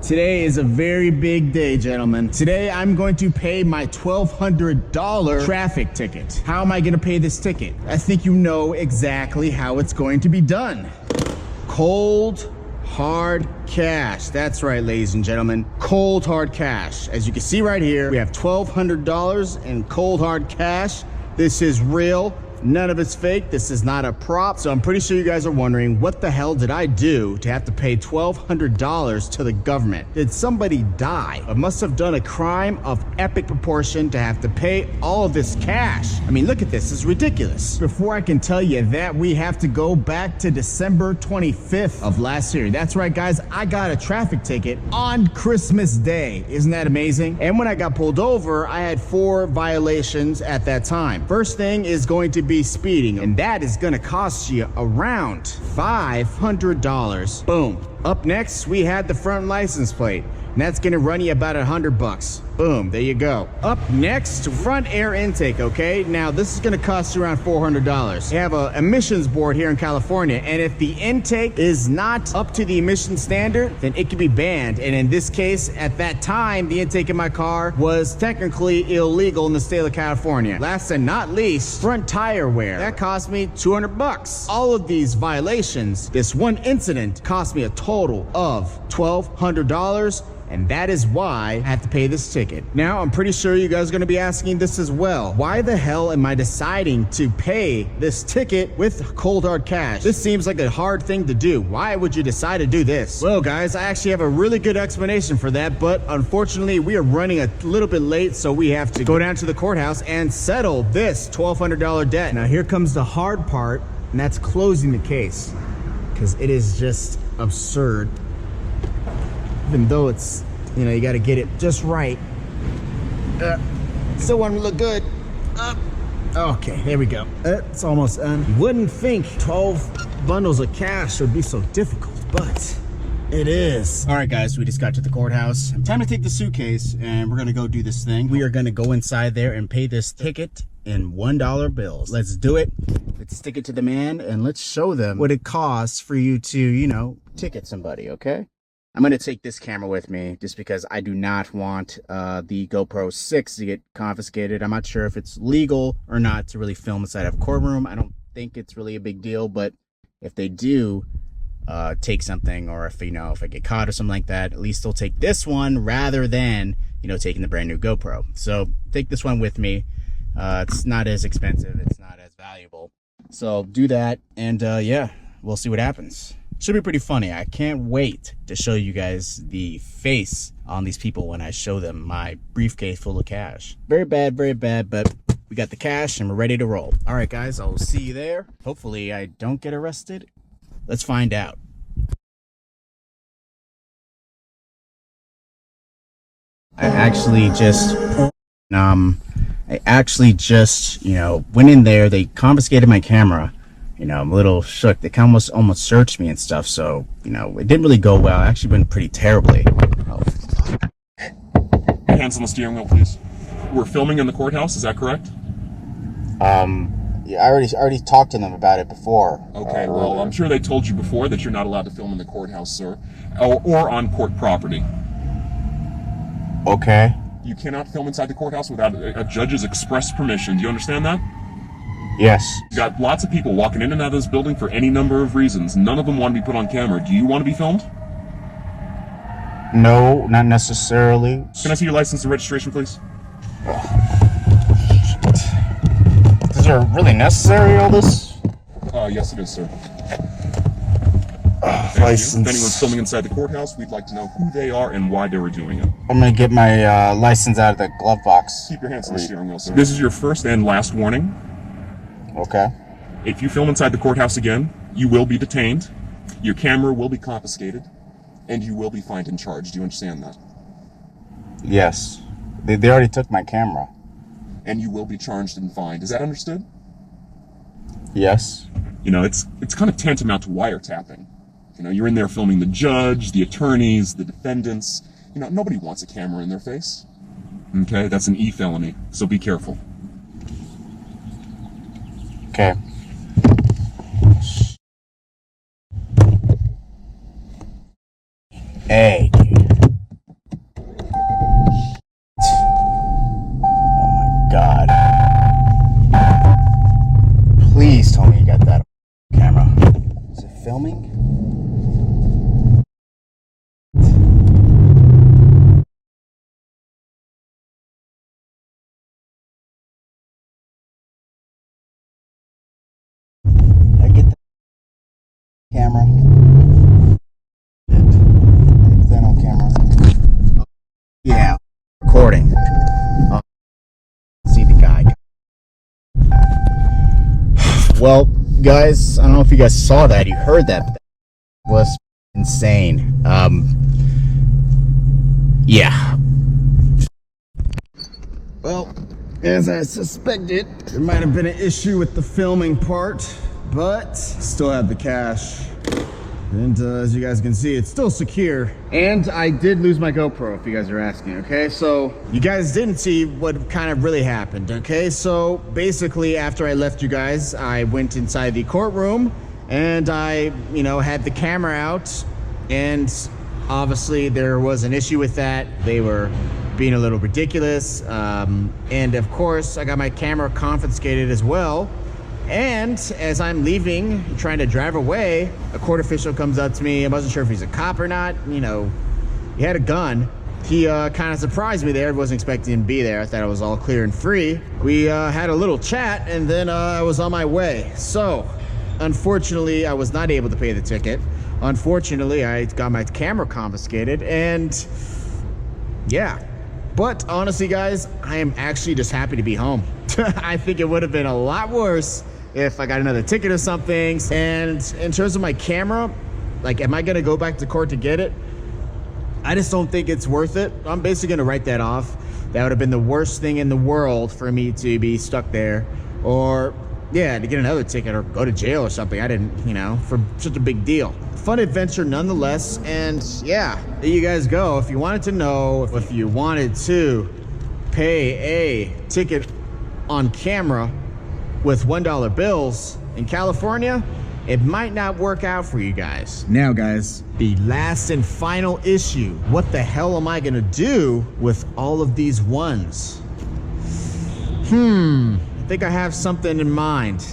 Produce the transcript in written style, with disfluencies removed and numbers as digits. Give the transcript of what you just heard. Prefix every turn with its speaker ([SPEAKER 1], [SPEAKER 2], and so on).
[SPEAKER 1] Today is a very big day, gentlemen. Today I'm going to pay my $1,200 traffic ticket. How am I gonna pay this ticket? I think you know exactly how it's going to be done. Cold, hard cash. That's right, ladies and gentlemen. Cold, hard cash. As you can see right here, we have $1,200 in cold, hard cash. This is real. None of it's fake. This is not a prop. So I'm pretty sure you guys are wondering, what the hell did I do to have to pay $1,200 to the government? Did somebody die? I must have done a crime of epic proportion to have to pay all of this cash. I mean, look at this. It's ridiculous. Before I can tell you that, we have to go back to December 25th of last year. That's right, guys. I got a traffic ticket on Christmas Day. Isn't that amazing? And when I got pulled over, I had 4 violations at that time. First thing is going to be speeding, and that is gonna cost you around $500. Boom. Up next, we had the front license plate, and that's gonna run you about $100. Boom, there you go. Up next, front air intake, okay? Now, this is gonna cost you around $400. We have an emissions board here in California, and if the intake is not up to the emission standard, then it can be banned. And in this case, at that time, the intake in my car was technically illegal in the state of California. Last and not least, front tire wear. That cost me $200. All of these violations, this one incident, cost me a total of $1,200. And that is why I had to pay this ticket. Now, I'm pretty sure you guys are gonna be asking this as well. Why the hell am I deciding to pay this ticket with cold hard cash? This seems like a hard thing to do. Why would you decide to do this? Well, guys, I actually have a really good explanation for that, but unfortunately, we are running a little bit late, so we have to go down to the courthouse and settle this $1,200 debt. Now, here comes the hard part, and that's closing the case, because it is just absurd. Even though it's, you know, you got to get it just right. Still want to look good. Okay, there we go. It's almost done. You wouldn't think 12 bundles of cash would be so difficult, but it is. All right, guys, we just got to the courthouse. Time to take the suitcase, and we're going to go do this thing. We are going to go inside there and pay this ticket in $1 bills. Let's do it. Let's stick it to the man, and let's show them what it costs for you to, you know, ticket somebody, okay? I'm going to take this camera with me just because I do not want the GoPro 6 to get confiscated. I'm not sure if it's legal or not to really film inside of a courtroom. I don't think it's really a big deal, but if they do take something, or if, you know, if I get caught or something like that, at least they'll take this one rather than, you know, taking the brand new GoPro. So take this one with me. It's not as expensive. It's not as valuable. So do that, and yeah, we'll see what happens. Should be pretty funny. I can't wait to show you guys the face on these people when I show them my briefcase full of cash. Very bad, but we got the cash and we're ready to roll. All right, guys, I'll see you there. Hopefully I don't get arrested. Let's find out. I actually just, you know, went in there. They confiscated my camera. You know, I'm a little shook. They almost searched me and stuff. So, you know, it didn't really go well. It actually went pretty terribly. Oh.
[SPEAKER 2] Hands on the steering wheel, please. We're filming in the courthouse, is that correct?
[SPEAKER 1] Yeah, I already talked to them about it before.
[SPEAKER 2] Okay, well, I'm sure they told you before that you're not allowed to film in the courthouse, sir, or on court property.
[SPEAKER 1] Okay.
[SPEAKER 2] You cannot film inside the courthouse without a judge's express permission. Do you understand that?
[SPEAKER 1] Yes.
[SPEAKER 2] You got lots of people walking in and out of this building for any number of reasons. None of them want to be put on camera. Do you want to be filmed?
[SPEAKER 1] No, not necessarily.
[SPEAKER 2] Can I see your license and registration, please?
[SPEAKER 1] Is it really necessary, all this?
[SPEAKER 2] Yes, it is, sir.
[SPEAKER 1] License.
[SPEAKER 2] If anyone's filming inside the courthouse, we'd like to know who they are and why they were doing it.
[SPEAKER 1] I'm gonna get my license out of the glove box.
[SPEAKER 2] Keep your hands on the steering wheel, sir. This is your first and last warning.
[SPEAKER 1] Okay.
[SPEAKER 2] If you film inside the courthouse again, you will be detained, your camera will be confiscated, and you will be fined and charged. Do you understand that?
[SPEAKER 1] Yes. They already took my camera.
[SPEAKER 2] And you will be charged and fined. Is that understood?
[SPEAKER 1] Yes.
[SPEAKER 2] You know, it's kind of tantamount to wiretapping. You know, you're in there filming the judge, the attorneys, the defendants. You know, nobody wants a camera in their face. Okay, that's an E-felony, so be careful.
[SPEAKER 1] Okay. Hey, dude. Yeah, recording. See the guy. Well, guys, I don't know if you guys saw that, you heard that, but that was insane. Yeah. Well, as I suspected, there might have been an issue with the filming part, but still have the cash. And as you guys can see, it's still secure. And I did lose my GoPro, if you guys are asking, okay? So you guys didn't see what kind of really happened, okay? So basically, after I left you guys, I went inside the courtroom and I, had the camera out, and obviously there was an issue with that. They were being a little ridiculous. And of course, I got my camera confiscated as well. And as I'm leaving, trying to drive away, a court official comes up to me. I wasn't sure if he's a cop or not. He had a gun. He kind of surprised me there. I wasn't expecting him to be there. I thought it was all clear and free. We had a little chat, and then I was on my way. So, unfortunately, I was not able to pay the ticket. Unfortunately, I got my camera confiscated, and yeah. But honestly, guys, I am actually just happy to be home. I think it would have been a lot worse if I got another ticket or something. And in terms of my camera, like, am I gonna go back to court to get it? I just don't think it's worth it. I'm basically gonna write that off. That would have been the worst thing in the world for me to be stuck there, or yeah, to get another ticket or go to jail or something. I didn't, for such a big deal. Fun adventure nonetheless. And yeah, there you guys go. If you wanted to know, if you wanted to pay a ticket on camera with $1 bills in California, it might not work out for you guys. Now, guys, the last and final issue. What the hell am I gonna do with all of these ones? I think I have something in mind.